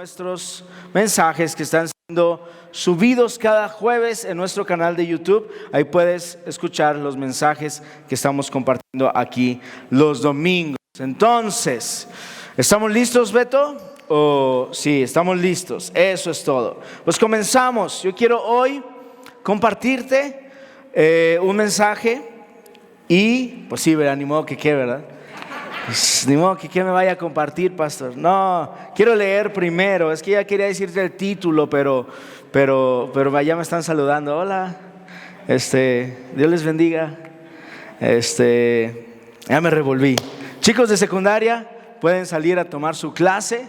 nuestros mensajes que están siendo subidos cada jueves en nuestro canal de YouTube. Ahí puedes escuchar los mensajes que estamos compartiendo aquí los domingos. Entonces, ¿estamos listos, Beto? Sí, estamos listos. Eso es todo. Pues comenzamos. Yo quiero hoy compartirte un mensaje y, pues sí, ni modo que qué, ¿verdad? Pues, ni modo que qué me vaya a compartir, pastor. No, quiero leer primero. Es que ya quería decirte el título, pero ya me están saludando. Hola, Dios les bendiga. Ya me revolví. Chicos de secundaria pueden salir a tomar su clase,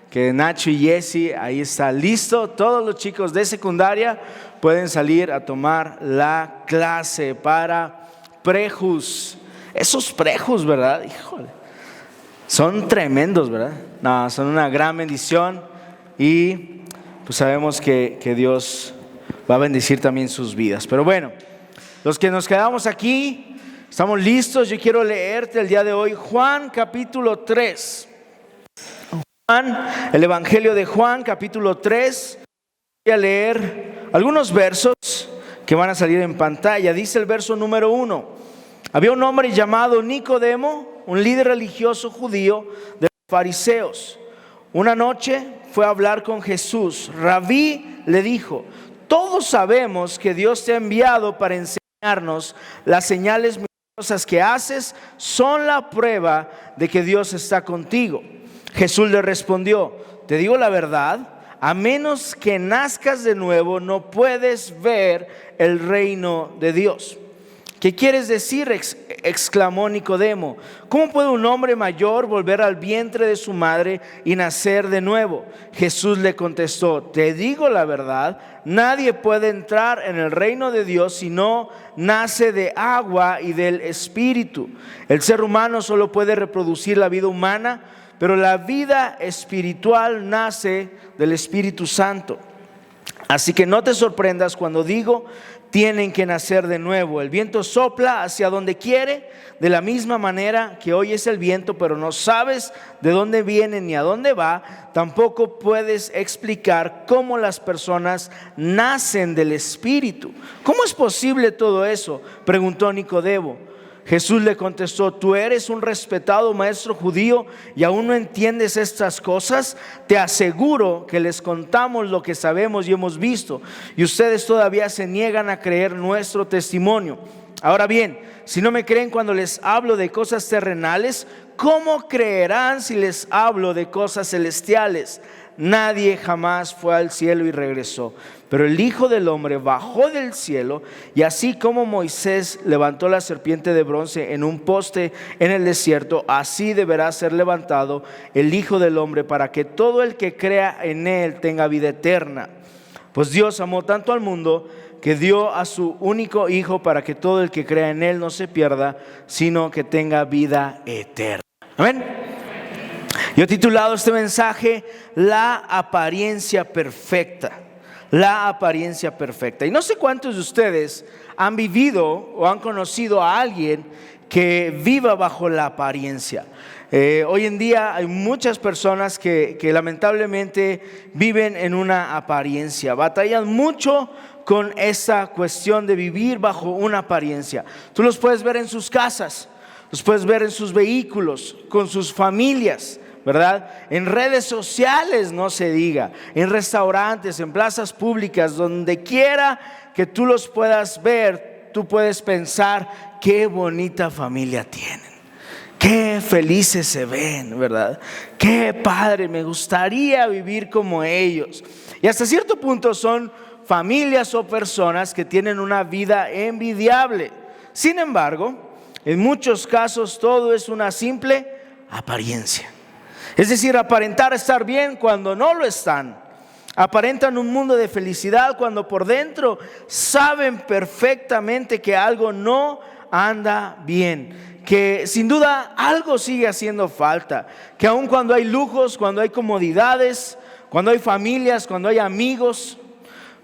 que Nacho y Jesse ahí está listo. Todos los chicos de secundaria pueden salir a tomar la clase para prejus. Esos prejus, ¿verdad? Híjole, son tremendos, ¿verdad? No, son una gran bendición y pues sabemos que Dios va a bendecir también sus vidas. Pero bueno, los que nos quedamos aquí, estamos listos. Yo quiero leerte el día de hoy Juan capítulo 3. El Evangelio de Juan capítulo 3. Voy a leer algunos versos que van a salir en pantalla. Dice el verso número 1: había un hombre llamado Nicodemo, un líder religioso judío de los fariseos. Una noche fue a hablar con Jesús. Rabí, le dijo: todos sabemos que Dios te ha enviado para enseñarnos. Las señales milagrosas que haces son la prueba de que Dios está contigo. Jesús le respondió: te digo la verdad, a menos que nazcas de nuevo no puedes ver el reino de Dios. ¿Qué quieres decir?, exclamó Nicodemo. ¿Cómo puede un hombre mayor volver al vientre de su madre y nacer de nuevo? Jesús le contestó: te digo la verdad, nadie puede entrar en el reino de Dios si no nace de agua y del Espíritu. El ser humano solo puede reproducir la vida humana, pero la vida espiritual nace del Espíritu Santo. Así que no te sorprendas cuando digo: tienen que nacer de nuevo. El viento sopla hacia donde quiere, de la misma manera que oyes el viento, pero no sabes de dónde viene ni a dónde va. Tampoco puedes explicar cómo las personas nacen del Espíritu. ¿Cómo es posible todo eso?, preguntó Nicodemo. Jesús le contestó: tú eres un respetado maestro judío y aún no entiendes estas cosas. Te aseguro que les contamos lo que sabemos y hemos visto, y ustedes todavía se niegan a creer nuestro testimonio. Ahora bien, si no me creen cuando les hablo de cosas terrenales, ¿cómo creerán si les hablo de cosas celestiales? Nadie jamás fue al cielo y regresó, pero el Hijo del Hombre bajó del cielo. Y así como Moisés levantó la serpiente de bronce en un poste en el desierto, así deberá ser levantado el Hijo del Hombre, para que todo el que crea en él tenga vida eterna. Pues Dios amó tanto al mundo que dio a su único Hijo, para que todo el que crea en él no se pierda, sino que tenga vida eterna. Amén. Yo he titulado este mensaje: la apariencia perfecta. La apariencia perfecta. Y no sé cuántos de ustedes han vivido o han conocido a alguien que viva bajo la apariencia. Hoy en día hay muchas personas que lamentablemente viven en una apariencia. Batallan mucho con esa cuestión de vivir bajo una apariencia. Tú los puedes ver en sus casas, los puedes ver en sus vehículos, con sus familias, ¿verdad? En redes sociales, no se diga, en restaurantes, en plazas públicas, donde quiera que tú los puedas ver, tú puedes pensar: qué bonita familia tienen, qué felices se ven, ¿verdad? Qué padre, me gustaría vivir como ellos. Y hasta cierto punto son familias o personas que tienen una vida envidiable. Sin embargo, en muchos casos todo es una simple apariencia. Es decir, aparentar estar bien cuando no lo están. Aparentan un mundo de felicidad cuando por dentro saben perfectamente que algo no anda bien, que sin duda algo sigue haciendo falta, que aun cuando hay lujos, cuando hay comodidades, cuando hay familias, cuando hay amigos,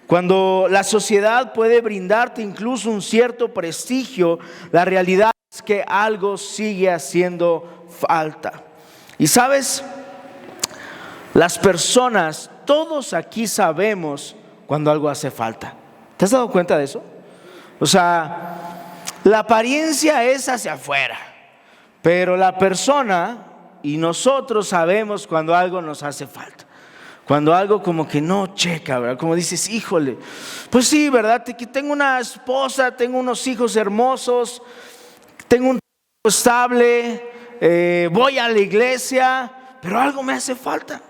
cuando la sociedad puede brindarte incluso un cierto prestigio, la realidad es que algo sigue haciendo falta. Y sabes, Las personas, todos aquí sabemos cuando algo hace falta. ¿Te has dado cuenta de eso? O sea, la apariencia es hacia afuera, pero la persona y nosotros sabemos cuando algo nos hace falta. Cuando algo como que no checa, ¿verdad? Como dices, híjole, pues sí, ¿verdad? Tengo una esposa, tengo unos hijos hermosos, tengo un trabajo estable, voy a la iglesia, pero algo me hace falta.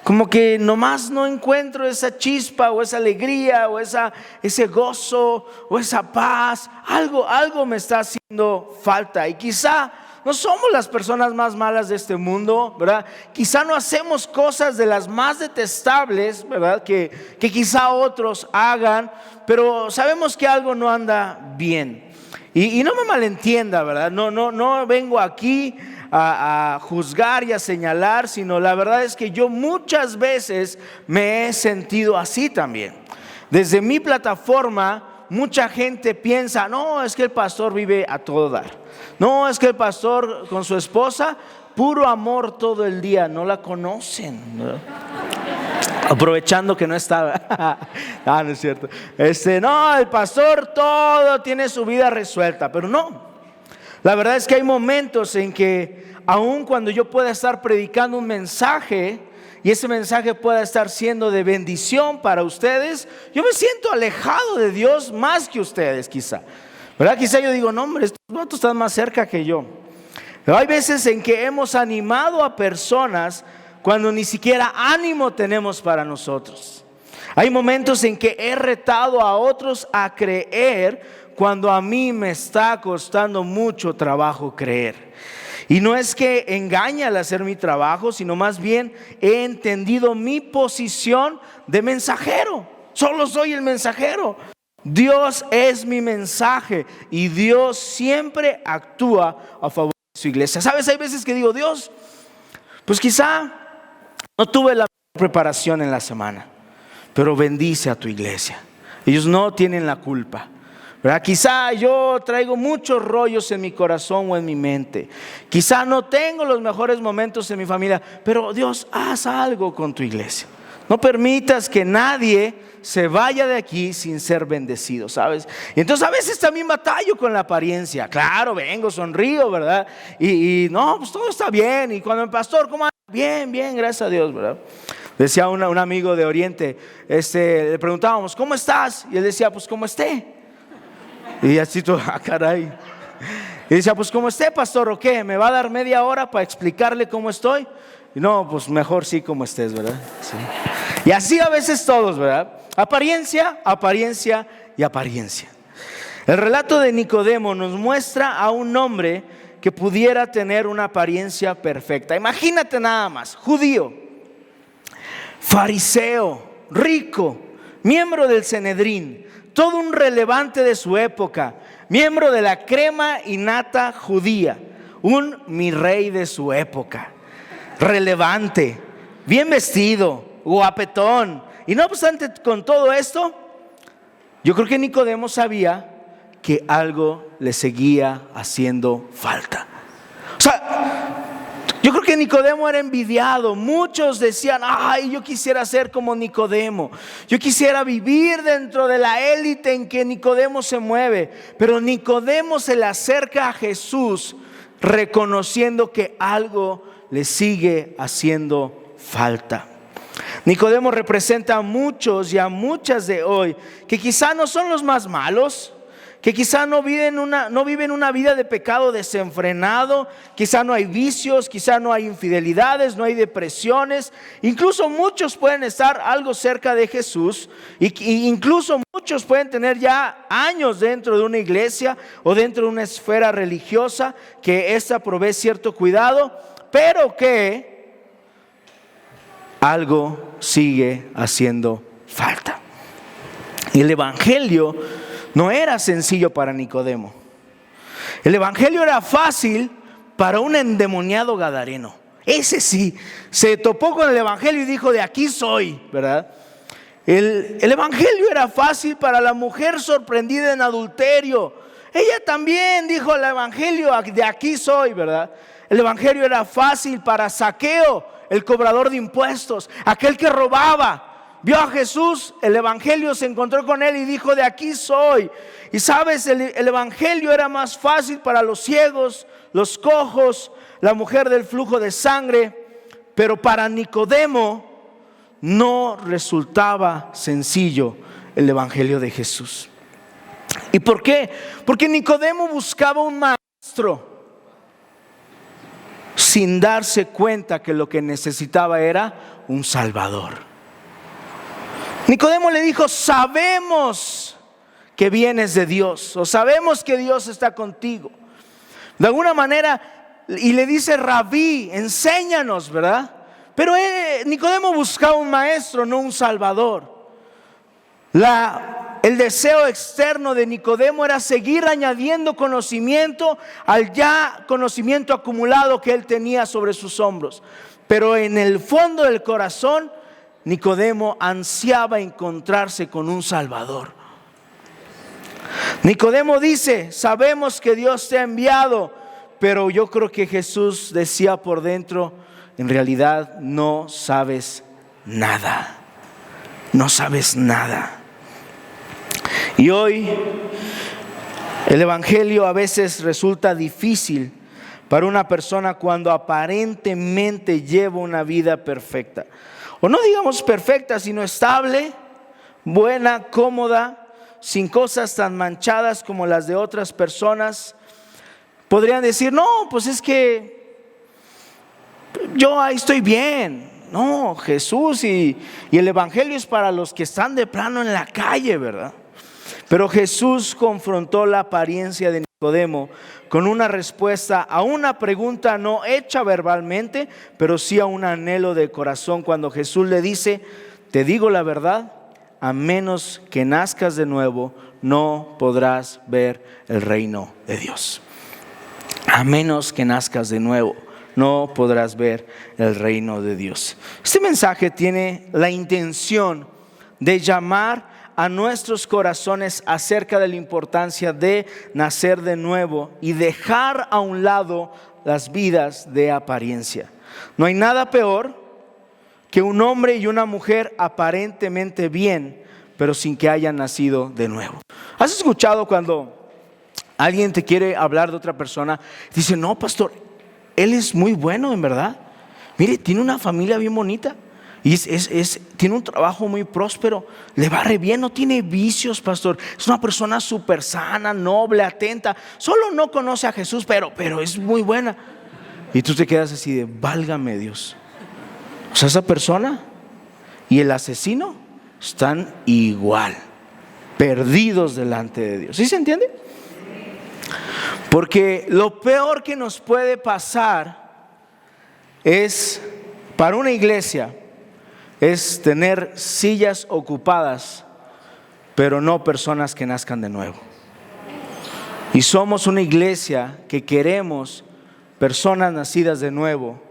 Como que nomás no encuentro esa chispa o esa alegría o ese gozo o esa paz. Algo me está haciendo falta. Y quizá no somos las personas más malas de este mundo, ¿verdad? Quizá no hacemos cosas de las más detestables, ¿verdad? Que quizá otros hagan, pero sabemos que algo no anda bien. Y no me malentienda, ¿verdad? No vengo aquí a juzgar y a señalar, sino la verdad es que yo muchas veces me he sentido así también. Desde mi plataforma, mucha gente piensa, no, es que el pastor vive a todo dar. No, es que el pastor con su esposa, puro amor todo el día, no la conocen, ¿no? Aprovechando que no estaba. No es cierto. No, el pastor todo tiene su vida resuelta, pero no. La verdad es que hay momentos en que aun cuando yo pueda estar predicando un mensaje y ese mensaje pueda estar siendo de bendición para ustedes, yo me siento alejado de Dios más que ustedes quizá. ¿Verdad? Quizá yo digo, no hombre, estos vatos están más cerca que yo. Pero hay veces en que hemos animado a personas cuando ni siquiera ánimo tenemos para nosotros. Hay momentos en que he retado a otros a creer cuando a mí me está costando mucho trabajo creer. Y no es que engañe al hacer mi trabajo, sino más bien he entendido mi posición de mensajero. Solo soy el mensajero. Dios es mi mensaje y Dios siempre actúa a favor de su iglesia. ¿Sabes? Hay veces que digo, Dios, pues quizá no tuve la preparación en la semana, pero bendice a tu iglesia. Ellos no tienen la culpa, ¿verdad? Quizá yo traigo muchos rollos en mi corazón o en mi mente. Quizá no tengo los mejores momentos en mi familia, pero Dios, haz algo con tu iglesia. No permitas que nadie se vaya de aquí sin ser bendecido, ¿sabes? Y entonces a veces también batallo con la apariencia. Claro, vengo, sonrío, ¿verdad? Y no, pues todo está bien. Y cuando el pastor, ¿cómo anda? Bien, gracias a Dios, ¿verdad? Decía un amigo de Oriente, le preguntábamos, ¿cómo estás? Y él decía, pues como esté. Y así todo, caray. Y decía, pues como esté, pastor, ¿o qué? ¿Me va a dar media hora para explicarle cómo estoy? Y no, pues mejor sí como estés, ¿verdad? Sí. Y así a veces todos, ¿verdad? Apariencia, apariencia y apariencia. El relato de Nicodemo nos muestra a un hombre que pudiera tener una apariencia perfecta. Imagínate nada más, judío, fariseo, rico, miembro del Sanedrín, todo un relevante de su época, miembro de la crema y nata judía, un mi rey de su época, relevante, bien vestido, guapetón. Y no obstante con todo esto, yo creo que Nicodemo sabía que algo le seguía haciendo falta. O sea, yo creo que Nicodemo era envidiado. Muchos decían, ay, yo quisiera ser como Nicodemo. Yo quisiera vivir dentro de la élite en que Nicodemo se mueve. Pero Nicodemo se le acerca a Jesús reconociendo que algo le sigue haciendo falta. Nicodemo representa a muchos y a muchas de hoy que quizá no son los más malos, que quizá no viven una vida de pecado desenfrenado, quizá no hay vicios, quizá no hay infidelidades, no hay depresiones. Incluso muchos pueden estar algo cerca de Jesús y incluso muchos pueden tener ya años dentro de una iglesia o dentro de una esfera religiosa que esta provee cierto cuidado, pero que algo sigue haciendo falta. Y el evangelio no era sencillo para Nicodemo. El evangelio era fácil para un endemoniado gadareno. Ese sí, se topó con el evangelio y dijo, de aquí soy, ¿verdad? El evangelio era fácil para la mujer sorprendida en adulterio. Ella también dijo el evangelio, de aquí soy, ¿verdad? El evangelio era fácil para Zaqueo, el cobrador de impuestos, aquel que robaba. Vio a Jesús, el evangelio se encontró con él y dijo: de aquí soy. Y sabes, el evangelio era más fácil para los ciegos, los cojos, la mujer del flujo de sangre. Pero para Nicodemo no resultaba sencillo el evangelio de Jesús. ¿Y por qué? Porque Nicodemo buscaba un maestro sin darse cuenta que lo que necesitaba era un Salvador. Nicodemo le dijo: sabemos que vienes de Dios, o sabemos que Dios está contigo. De alguna manera, y le dice: Rabí, enséñanos, ¿verdad? Pero Nicodemo buscaba un maestro, no un Salvador. El deseo externo de Nicodemo era seguir añadiendo conocimiento al ya conocimiento acumulado que él tenía sobre sus hombros. Pero en el fondo del corazón, Nicodemo ansiaba encontrarse con un Salvador. Nicodemo dice: sabemos que Dios te ha enviado. Pero yo creo que Jesús decía por dentro: en realidad no sabes nada. No sabes nada. Y hoy el evangelio a veces resulta difícil para una persona cuando aparentemente lleva una vida perfecta. O no digamos perfecta, sino estable, buena, cómoda, sin cosas tan manchadas como las de otras personas. Podrían decir: no, pues es que yo ahí estoy bien. No, Jesús y el evangelio es para los que están de plano en la calle, ¿verdad? Pero Jesús confrontó la apariencia de Nicodemo con una respuesta a una pregunta no hecha verbalmente, pero sí a un anhelo de corazón, cuando Jesús le dice: te digo la verdad, a menos que nazcas de nuevo, no podrás ver el reino de Dios. A menos que nazcas de nuevo, no podrás ver el reino de Dios. Este mensaje tiene la intención de llamar a nuestros corazones acerca de la importancia de nacer de nuevo y dejar a un lado las vidas de apariencia. No hay nada peor que un hombre y una mujer aparentemente bien, pero sin que hayan nacido de nuevo. ¿Has escuchado cuando alguien te quiere hablar de otra persona? Dice: no, pastor, él es muy bueno, en verdad. Mire, tiene una familia bien bonita. Y tiene un trabajo muy próspero, le va re bien, no tiene vicios, pastor. Es una persona súper sana, noble, atenta. Solo no conoce a Jesús, pero es muy buena. Y tú te quedas así de: válgame Dios. O sea, esa persona y el asesino están igual, perdidos delante de Dios. ¿Sí se entiende? Porque lo peor que nos puede pasar es, para una iglesia, es tener sillas ocupadas, pero no personas que nazcan de nuevo. Y somos una iglesia que queremos personas nacidas de nuevo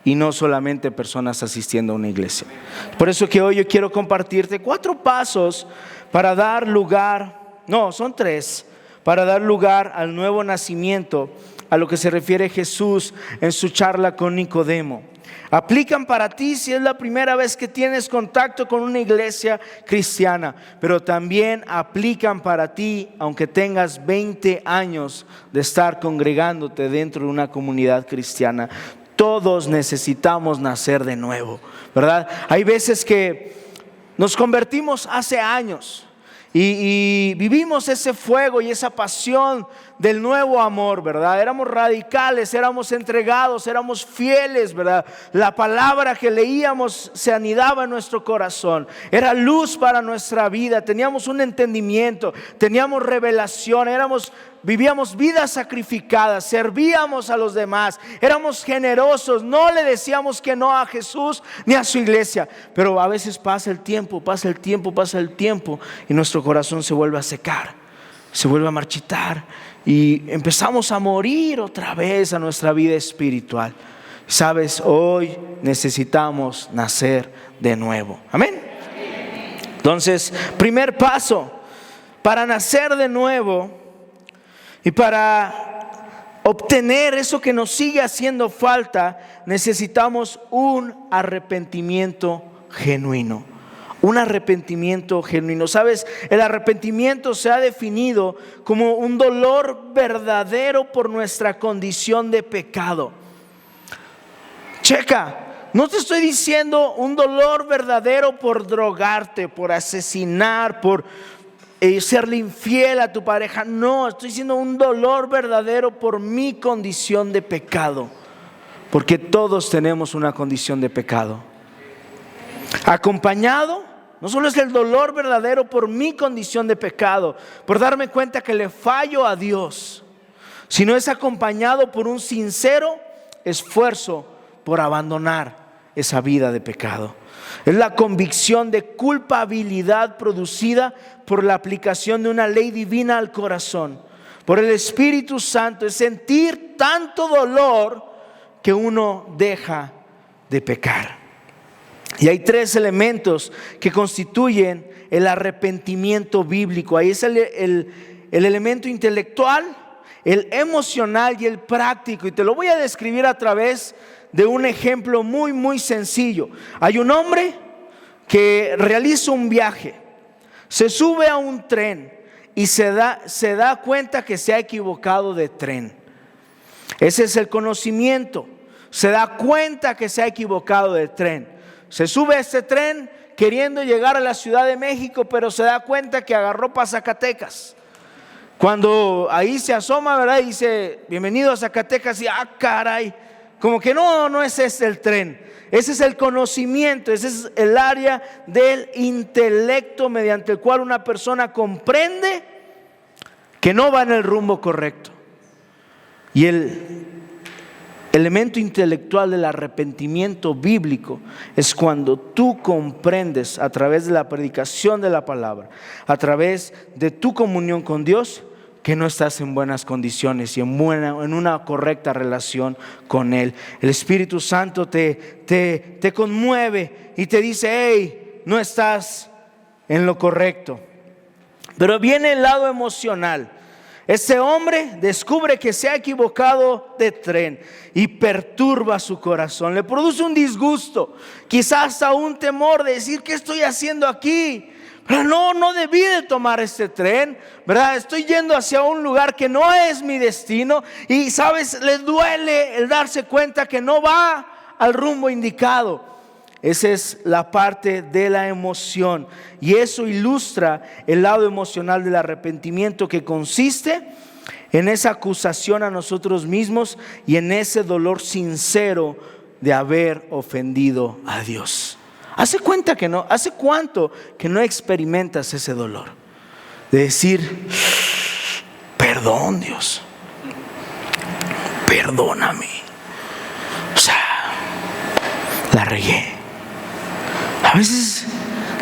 y no solamente personas asistiendo a una iglesia. Por eso que hoy yo quiero compartirte 4 pasos para dar lugar, no, son 3, para dar lugar al nuevo nacimiento, a lo que se refiere Jesús en su charla con Nicodemo. Aplican para ti si es la primera vez que tienes contacto con una iglesia cristiana, pero también aplican para ti aunque tengas 20 años de estar congregándote dentro de una comunidad cristiana. Todos necesitamos nacer de nuevo, ¿verdad? Hay veces que nos convertimos hace años y vivimos ese fuego y esa pasión del nuevo amor, ¿verdad? Éramos radicales, éramos entregados, éramos fieles, ¿verdad? La palabra que leíamos se anidaba en nuestro corazón, era luz para nuestra vida, teníamos un entendimiento, teníamos revelación, vivíamos vidas sacrificadas, servíamos a los demás, éramos generosos, no le decíamos que no a Jesús ni a su iglesia. Pero a veces pasa el tiempo y nuestro corazón se vuelve a secar, se vuelve a marchitar y empezamos a morir otra vez a nuestra vida espiritual. Sabes, hoy necesitamos nacer de nuevo. Amén. Entonces, primer paso para nacer de nuevo y para obtener eso que nos sigue haciendo falta, necesitamos un arrepentimiento genuino. Un arrepentimiento genuino. ¿Sabes? El arrepentimiento se ha definido como un dolor verdadero por nuestra condición de pecado. Checa, no te estoy diciendo un dolor verdadero por drogarte, por asesinar, por serle infiel a tu pareja. No, estoy diciendo un dolor verdadero por mi condición de pecado. Porque todos tenemos una condición de pecado. Acompañado, no solo es el dolor verdadero por mi condición de pecado, por darme cuenta que le fallo a Dios, sino es acompañado por un sincero esfuerzo por abandonar esa vida de pecado. Es la convicción de culpabilidad producida por la aplicación de una ley divina al corazón, por el Espíritu Santo. Es sentir tanto dolor que uno deja de pecar. Y hay tres elementos que constituyen el arrepentimiento bíblico. Ahí es el elemento intelectual, el emocional y el práctico. Y te lo voy a describir a través de un ejemplo muy, muy sencillo. Hay un hombre que realiza un viaje, se sube a un tren y se da cuenta que se ha equivocado de tren. Ese es el conocimiento. Se da cuenta que se ha equivocado de tren. Se sube a este tren queriendo llegar a la Ciudad de México, pero se da cuenta que agarró para Zacatecas. Cuando ahí se asoma, ¿verdad? Y dice, bienvenido a Zacatecas. Y caray, como que no es ese el tren. Ese es el conocimiento, ese es el área del intelecto mediante el cual una persona comprende que no va en el rumbo correcto. Y el elemento intelectual del arrepentimiento bíblico es cuando tú comprendes a través de la predicación de la palabra, a través de tu comunión con Dios, que no estás en buenas condiciones y en una correcta relación con Él. El Espíritu Santo te conmueve y te dice, hey, no estás en lo correcto. Pero viene el lado emocional. Ese hombre descubre que se ha equivocado de tren y perturba su corazón, le produce un disgusto, quizás hasta un temor de decir, ¿qué estoy haciendo aquí? Pero no debí de tomar este tren, ¿verdad? Estoy yendo hacia un lugar que no es mi destino. Y sabes, le duele el darse cuenta que no va al rumbo indicado. Esa es la parte de la emoción. Y eso ilustra el lado emocional del arrepentimiento, que consiste en esa acusación a nosotros mismos y en ese dolor sincero de haber ofendido a Dios. ¿Hace cuánto que no experimentas ese dolor? De decir, perdón Dios, perdóname. O sea, la regué. A veces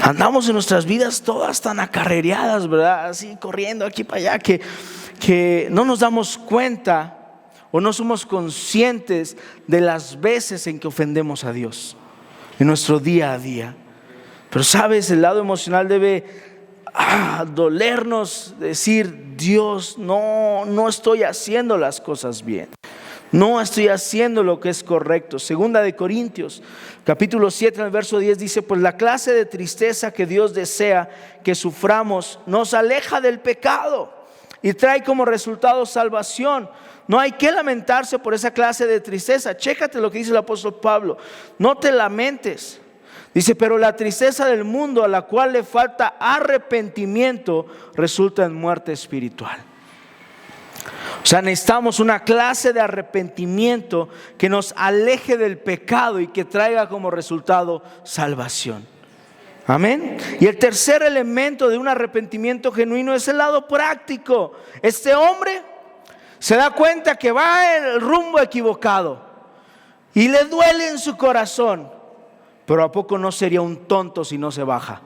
andamos en nuestras vidas todas tan acarreadas, ¿verdad? Así corriendo aquí para allá que no nos damos cuenta o no somos conscientes de las veces en que ofendemos a Dios en nuestro día a día. Pero sabes, el lado emocional debe dolernos, decir, Dios, no estoy haciendo las cosas bien. No estoy haciendo lo que es correcto. Segunda de Corintios, capítulo 7, en el verso 10 dice, pues la clase de tristeza que Dios desea que suframos nos aleja del pecado y trae como resultado salvación. No hay que lamentarse por esa clase de tristeza. Chécate lo que dice el apóstol Pablo. No te lamentes. Dice, pero la tristeza del mundo, a la cual le falta arrepentimiento, resulta en muerte espiritual. O sea, necesitamos una clase de arrepentimiento que nos aleje del pecado y que traiga como resultado salvación. Amén. Y el tercer elemento de un arrepentimiento genuino es el lado práctico. Este hombre se da cuenta que va en el rumbo equivocado y le duele en su corazón. Pero ¿a poco no sería un tonto si no se baja?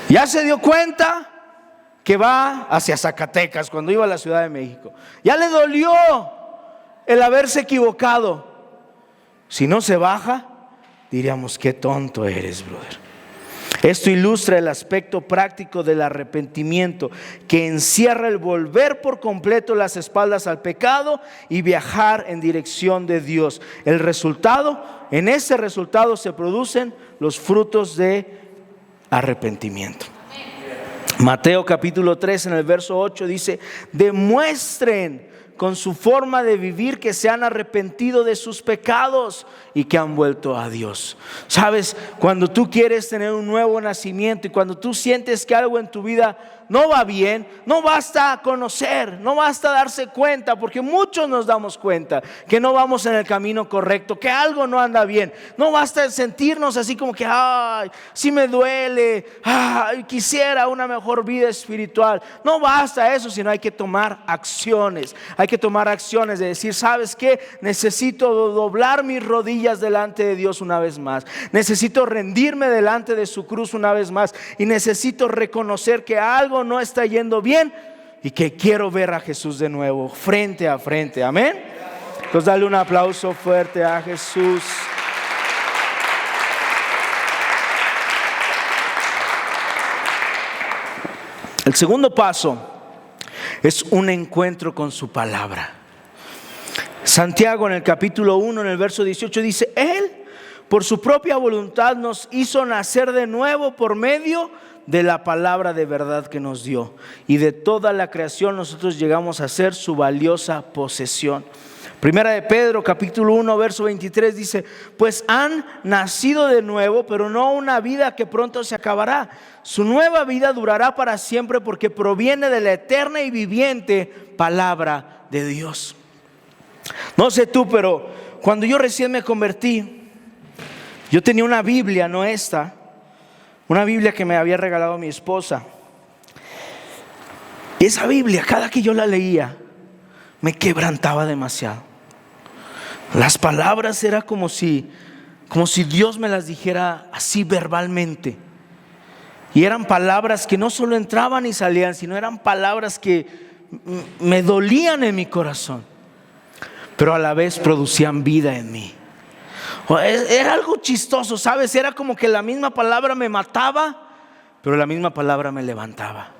Ya se dio cuenta que va hacia Zacatecas cuando iba a la Ciudad de México. Ya le dolió el haberse equivocado. Si no se baja, diríamos, qué tonto eres, brother. Esto ilustra el aspecto práctico del arrepentimiento, que encierra el volver por completo las espaldas al pecado y viajar en dirección de Dios. El resultado, en ese resultado se producen los frutos de arrepentimiento. Mateo capítulo 3 en el verso 8 dice: demuestren con su forma de vivir que se han arrepentido de sus pecados y que han vuelto a Dios. Sabes, cuando tú quieres tener un nuevo nacimiento y cuando tú sientes que algo en tu vida no va bien, no basta conocer, no basta darse cuenta, porque muchos nos damos cuenta que no vamos en el camino correcto, que algo no anda bien. No basta sentirnos así como que ay, sí me duele, ay, quisiera una mejor vida espiritual. No basta eso, sino hay que tomar acciones. Hay que tomar acciones de decir: ¿sabes qué? Necesito doblar mis rodillas delante de Dios una vez más. Necesito rendirme delante de su cruz una vez más. Y necesito reconocer que algo no está yendo bien y que quiero ver a Jesús de nuevo, frente a frente. Amén. Entonces dale un aplauso fuerte a Jesús. El segundo paso es un encuentro con su palabra. Santiago en el capítulo 1, en el verso 18 dice: Él por su propia voluntad nos hizo nacer de nuevo por medio de la palabra de verdad que nos dio, y de toda la creación nosotros llegamos a ser su valiosa posesión. Primera de Pedro capítulo 1 verso 23 dice: pues han nacido de nuevo, pero no una vida que pronto se acabará. Su nueva vida durará para siempre, porque proviene de la eterna y viviente palabra de Dios. No sé tú, pero cuando yo recién me convertí, yo tenía una Biblia, no esta, una Biblia que me había regalado mi esposa. Y esa Biblia, cada que yo la leía, me quebrantaba demasiado. Las palabras era como si Dios me las dijera así verbalmente. Y eran palabras que no solo entraban y salían, sino eran palabras que me dolían en mi corazón, pero a la vez producían vida en mí. Era algo chistoso, ¿sabes? Era como que la misma palabra me mataba, pero la misma palabra me levantaba.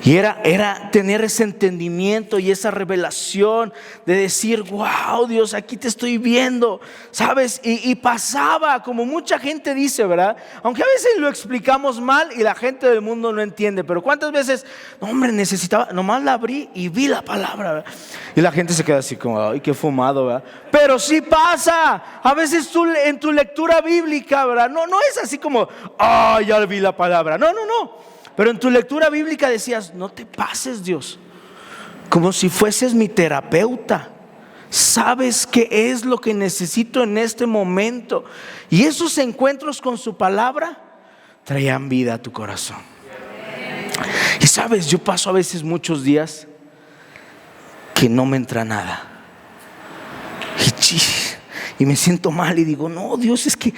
Y era tener ese entendimiento y esa revelación de decir: wow, Dios, aquí te estoy viendo, ¿sabes? Y pasaba como mucha gente dice, ¿verdad? Aunque a veces lo explicamos mal y la gente del mundo no entiende. Pero ¿cuántas veces? No, hombre, necesitaba, nomás la abrí y vi la palabra, ¿verdad? Y la gente se queda así como: ay, qué fumado, ¿verdad? Pero sí pasa. A veces tú en tu lectura bíblica, ¿verdad? No es así como: ay, ya vi la palabra. No. Pero en tu lectura bíblica decías: no te pases, Dios, como si fueses mi terapeuta. Sabes qué es lo que necesito en este momento. Y esos encuentros con su palabra traían vida a tu corazón. Y sabes, yo paso a veces muchos días que no me entra nada. Y me siento mal y digo: no, Dios, es que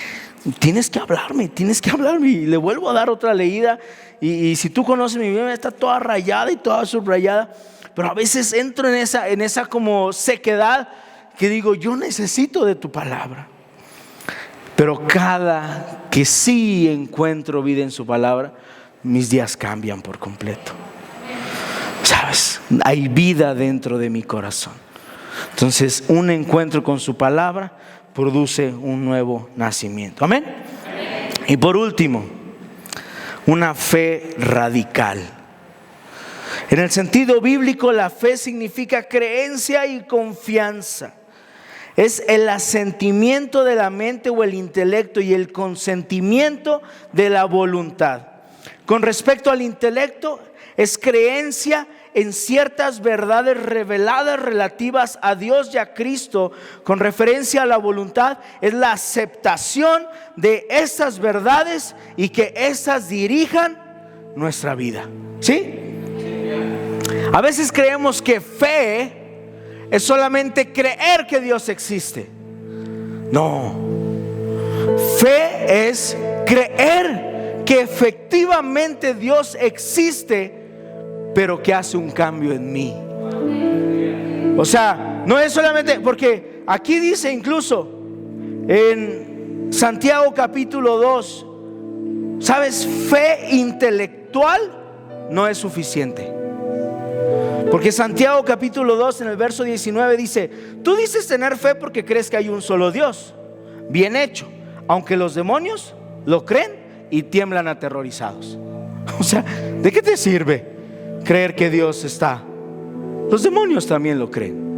tienes que hablarme. Y le vuelvo a dar otra leída. Y si tú conoces mi Biblia, está toda rayada y toda subrayada. Pero a veces entro en esa como sequedad que digo: yo necesito de tu palabra. Pero cada que sí encuentro vida en su palabra, mis días cambian por completo. ¿Sabes? Hay vida dentro de mi corazón. Entonces, un encuentro con su palabra produce un nuevo nacimiento. Amén. Y por último, una fe radical. En el sentido bíblico, la fe significa creencia y confianza. Es el asentimiento de la mente o el intelecto y el consentimiento de la voluntad. Con respecto al intelecto, es creencia en ciertas verdades reveladas relativas a Dios y a Cristo. Con referencia a la voluntad, es la aceptación de estas verdades y que estas dirijan nuestra vida. ¿Sí? A veces creemos que fe es solamente creer que Dios existe. No, fe es creer que efectivamente Dios existe, pero que hace un cambio en mí. O sea, no es solamente, porque aquí dice incluso en Santiago capítulo 2 ¿Sabes? Fe intelectual no es suficiente. Porque Santiago capítulo 2 en el verso 19 dice: tú dices tener fe porque crees que hay un solo Dios. Bien hecho, aunque los demonios lo creen y tiemblan aterrorizados. O sea, ¿de qué te sirve creer que Dios está? Los demonios también lo creen.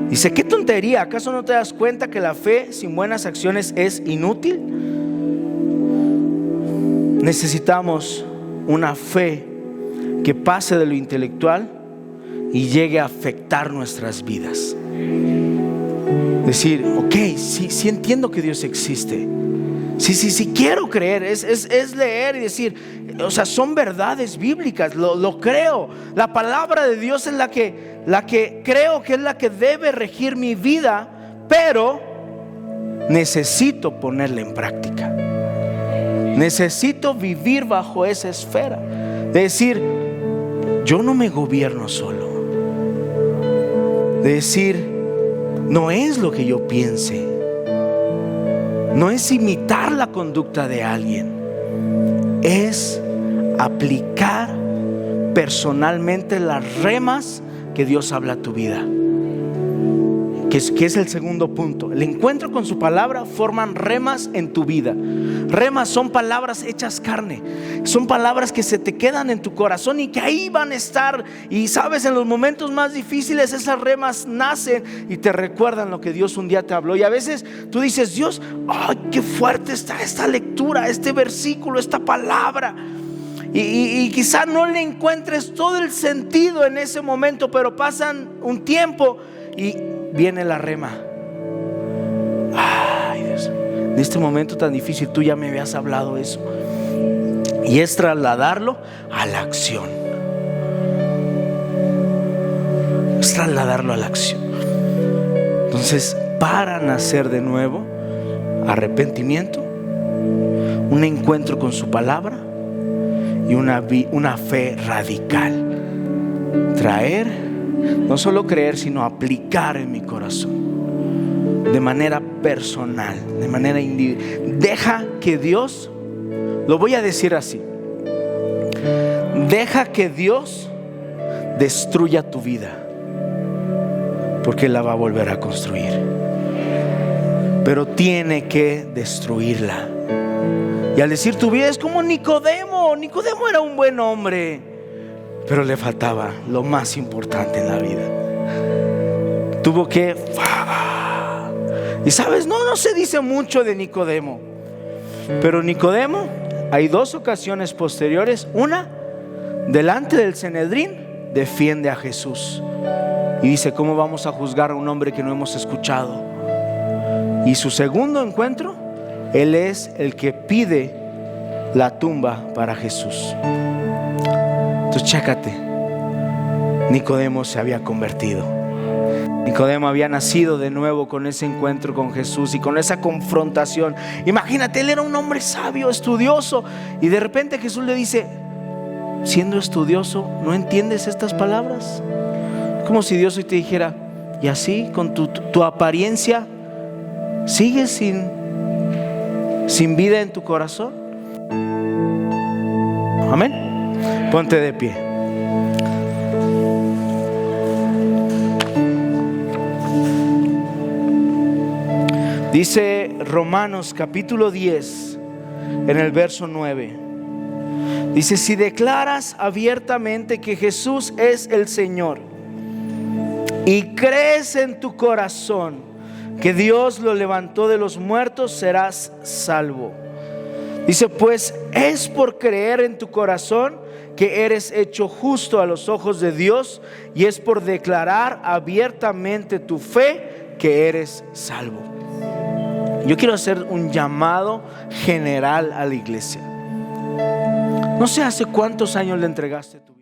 Dice: qué tontería, ¿acaso no te das cuenta que la fe sin buenas acciones es inútil? Necesitamos una fe que pase de lo intelectual y llegue a afectar nuestras vidas. Decir: ok, sí entiendo que Dios existe. Sí quiero creer. Es leer y decir, o sea, son verdades bíblicas, lo creo. La palabra de Dios es la que creo que es la que debe regir mi vida, pero necesito ponerla en práctica. Necesito vivir bajo esa esfera de decir: yo no me gobierno solo. De decir: no es lo que yo piense, no es imitar la conducta de alguien, es aplicar personalmente las remas que Dios habla a tu vida. Que es el segundo punto. El encuentro con su palabra forman remas en tu vida. Remas son palabras hechas carne. Son palabras que se te quedan en tu corazón y que ahí van a estar. Y sabes, en los momentos más difíciles esas remas nacen y te recuerdan lo que Dios un día te habló. Y a veces tú dices: Dios, ay, qué fuerte está esta lectura, este versículo, esta palabra. Y quizá no le encuentres todo el sentido en ese momento, pero pasan un tiempo y viene la rema. Ay, Dios, en este momento tan difícil tú ya me habías hablado eso. Y es trasladarlo a la acción. Es trasladarlo a la acción. Entonces, para nacer de nuevo, arrepentimiento, un encuentro con su palabra y una fe radical. Traer, no solo creer, sino aplicar en mi corazón de manera personal, de manera individual. Deja que Dios, lo voy a decir así, deja que Dios destruya tu vida, porque Él la va a volver a construir. Pero tiene que destruirla. Y al decir tu vida es como Nicodemo. Nicodemo era un buen hombre, pero le faltaba lo más importante en la vida. Tuvo que... Y sabes, no se dice mucho de Nicodemo, pero Nicodemo, hay dos ocasiones posteriores. Una, delante del Sanedrín, defiende a Jesús y dice: ¿cómo vamos a juzgar a un hombre que no hemos escuchado? Y su segundo encuentro, él es el que pide la tumba para Jesús. Entonces chécate, Nicodemo se había convertido. Nicodemo había nacido de nuevo con ese encuentro con Jesús y con esa confrontación. Imagínate, él era un hombre sabio, estudioso, y de repente Jesús le dice: siendo estudioso, ¿no entiendes estas palabras? Como si Dios hoy te dijera: y así con tu apariencia sigues sin vida en tu corazón. Amén. Ponte de pie. Dice Romanos capítulo 10 en el verso 9. Dice: si declaras abiertamente que Jesús es el Señor y crees en tu corazón que Dios lo levantó de los muertos, serás salvo. Dice: pues es por creer en tu corazón que eres hecho justo a los ojos de Dios, y es por declarar abiertamente tu fe que eres salvo. Yo quiero hacer un llamado general a la iglesia. No sé hace cuántos años le entregaste tu vida.